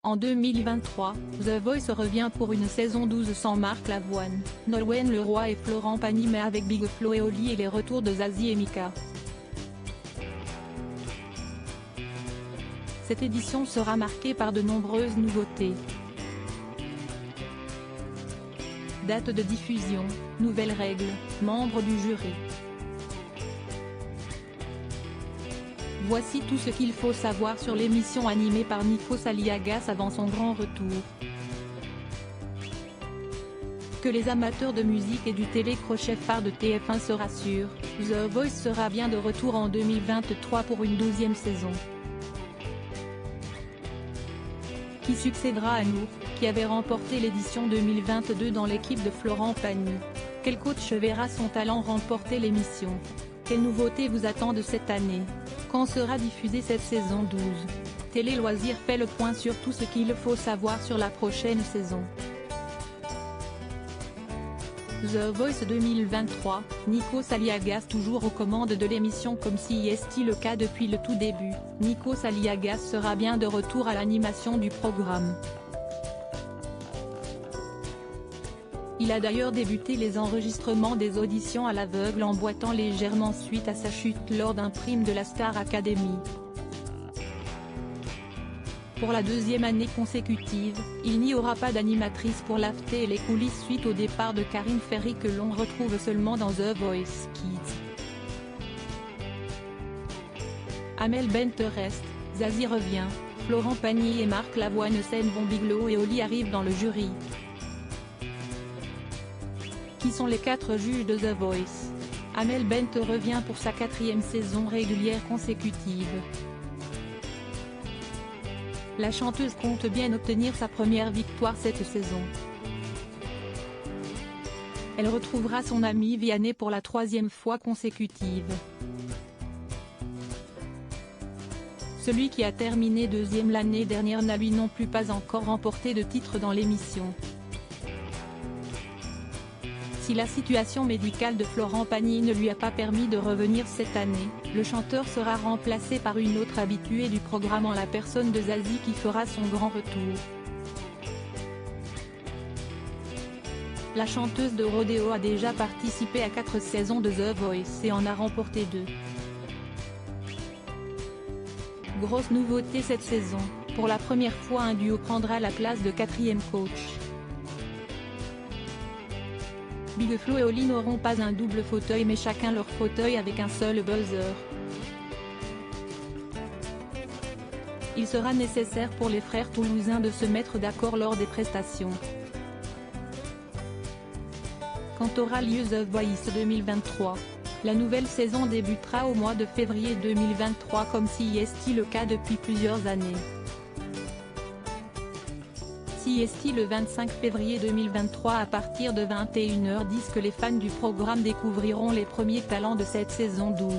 En 2023, The Voice revient pour une saison 12 sans Marc Lavoine, Nolwenn Leroy et Florent Pagny, mais avec Big Flo et Oli et les retours de Zazie et Mika. Cette édition sera marquée par de nombreuses nouveautés. Date de diffusion, nouvelles règles, membres du jury. Voici tout ce qu'il faut savoir sur l'émission animée par Nikos Aliagas avant son grand retour. Que les amateurs de musique et du télécrochet phare de TF1 se rassurent, The Voice sera bien de retour en 2023 pour une 12e saison. Qui succédera à Nour, qui avait remporté l'édition 2022 dans l'équipe de Florent Pagny? Quel coach verra son talent remporter l'émission? Quelles nouveautés vous attendent cette année? Quand sera diffusée cette saison 12? Télé Loisirs fait le point sur tout ce qu'il faut savoir sur la prochaine saison. The Voice 2023, Nikos Aliagas toujours aux commandes de l'émission comme si est le cas depuis le tout début. Nikos Aliagas sera bien de retour à l'animation du programme. Il a d'ailleurs débuté les enregistrements des auditions à l'aveugle en boitant légèrement suite à sa chute lors d'un prime de la Star Academy. Pour la deuxième année consécutive, il n'y aura pas d'animatrice pour l'AFT et les coulisses suite au départ de Karine Ferry que l'on retrouve seulement dans The Voice Kids. Amel Bent reste, Zazie revient, Florent Pagny et Marc Lavoine s'en vont, Big Flo et Oli arrivent dans le jury. Qui sont les 4 juges de The Voice? Amel Bent revient pour sa 4e saison régulière consécutive. La chanteuse compte bien obtenir sa première victoire cette saison. Elle retrouvera son ami Vianney pour la 3e fois consécutive. Celui qui a terminé 2e l'année dernière n'a lui non plus pas encore remporté de titre dans l'émission. Si la situation médicale de Florent Pagny ne lui a pas permis de revenir cette année, le chanteur sera remplacé par une autre habituée du programme en la personne de Zazie qui fera son grand retour. La chanteuse de rodéo a déjà participé à 4 saisons de The Voice et en a remporté 2. Grosse nouveauté cette saison, pour la première fois un duo prendra la place de 4e coach. Big Flo et Oli n'auront pas un double fauteuil mais chacun leur fauteuil avec un seul buzzer. Il sera nécessaire pour les frères toulousains de se mettre d'accord lors des prestations. Quand aura lieu The Voice 2023, la nouvelle saison débutera au mois de février 2023 comme si est le cas depuis plusieurs années. Si le 25 février 2023 à partir de 21h10 que les fans du programme découvriront les premiers talents de cette saison 12.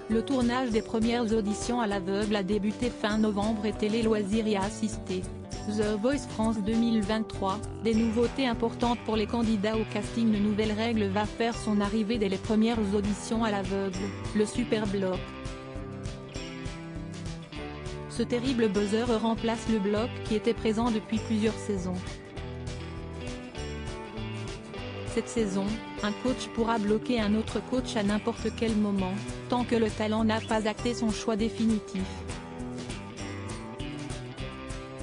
Le tournage des premières auditions à l'aveugle a débuté fin novembre et Télé Loisirs y a assisté. The Voice France 2023, des nouveautés importantes pour les candidats au casting. Une nouvelle règle va faire son arrivée dès les premières auditions à l'aveugle, le Super Block. Ce terrible buzzer remplace le bloc qui était présent depuis plusieurs saisons. Cette saison, un coach pourra bloquer un autre coach à n'importe quel moment, tant que le talent n'a pas acté son choix définitif.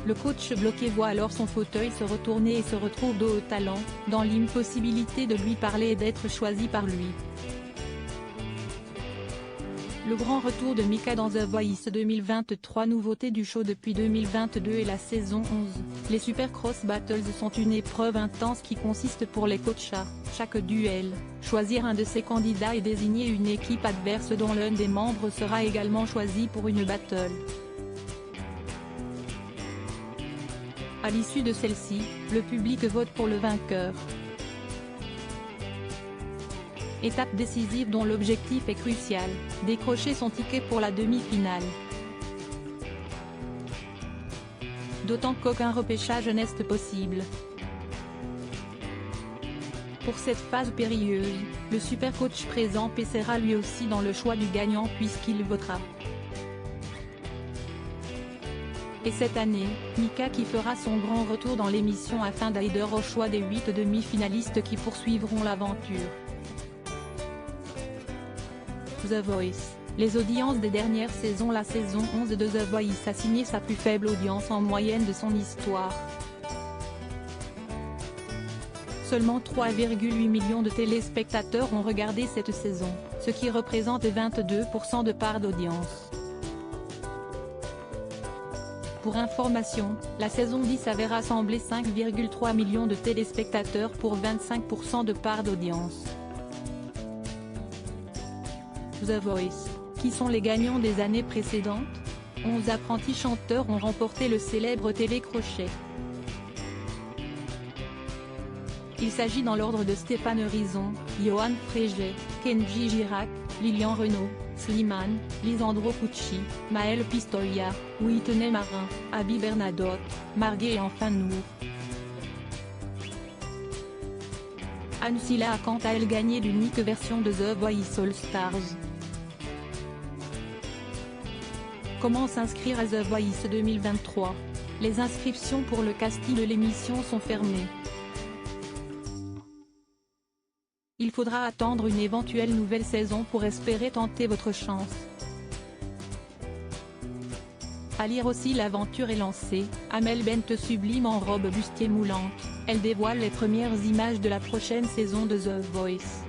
Le coach bloqué voit alors son fauteuil se retourner et se retrouve dos au talent, dans l'impossibilité de lui parler et d'être choisi par lui. Le grand retour de Mika dans The Voice 2023. Nouveauté du show depuis 2022 et la saison 11. Les Super Cross Battles sont une épreuve intense qui consiste pour les coachs à, chaque duel, choisir un de ses candidats et désigner une équipe adverse dont l'un des membres sera également choisi pour une battle. À l'issue de celle-ci, le public vote pour le vainqueur. Étape décisive dont l'objectif est crucial, décrocher son ticket pour la demi-finale. D'autant qu'aucun repêchage n'est possible. Pour cette phase périlleuse, le super coach présent pèsera lui aussi dans le choix du gagnant puisqu'il votera. Et cette année, Mika qui fera son grand retour dans l'émission afin d'aider au choix des 8 demi-finalistes qui poursuivront l'aventure. The Voice. Les audiences des dernières saisons. La saison 11 de The Voice a signé sa plus faible audience en moyenne de son histoire. Seulement 3,8 millions de téléspectateurs ont regardé cette saison, ce qui représente 22% de part d'audience. Pour information, la saison 10 avait rassemblé 5,3 millions de téléspectateurs pour 25% de part d'audience. The Voice. Qui sont les gagnants des années précédentes? 11 apprentis chanteurs ont remporté le célèbre télécrochet. Il s'agit dans l'ordre de Stéphane Rizon, Johan Fréget, Kenji Girac, Lilian Renaud, Slimane, Lisandro Pucci, Maël Pistoia, Whitney Marin, Abby Bernadotte, Marguet et enfin Nour. Anne Silla a quant à elle gagné l'unique version de The Voice All Stars. Comment s'inscrire à The Voice 2023? Les inscriptions pour le casting de l'émission sont fermées. Il faudra attendre une éventuelle nouvelle saison pour espérer tenter votre chance. À lire aussi. L'aventure est lancée, Amel Bent sublime en robe bustier moulante, elle dévoile les premières images de la prochaine saison de The Voice.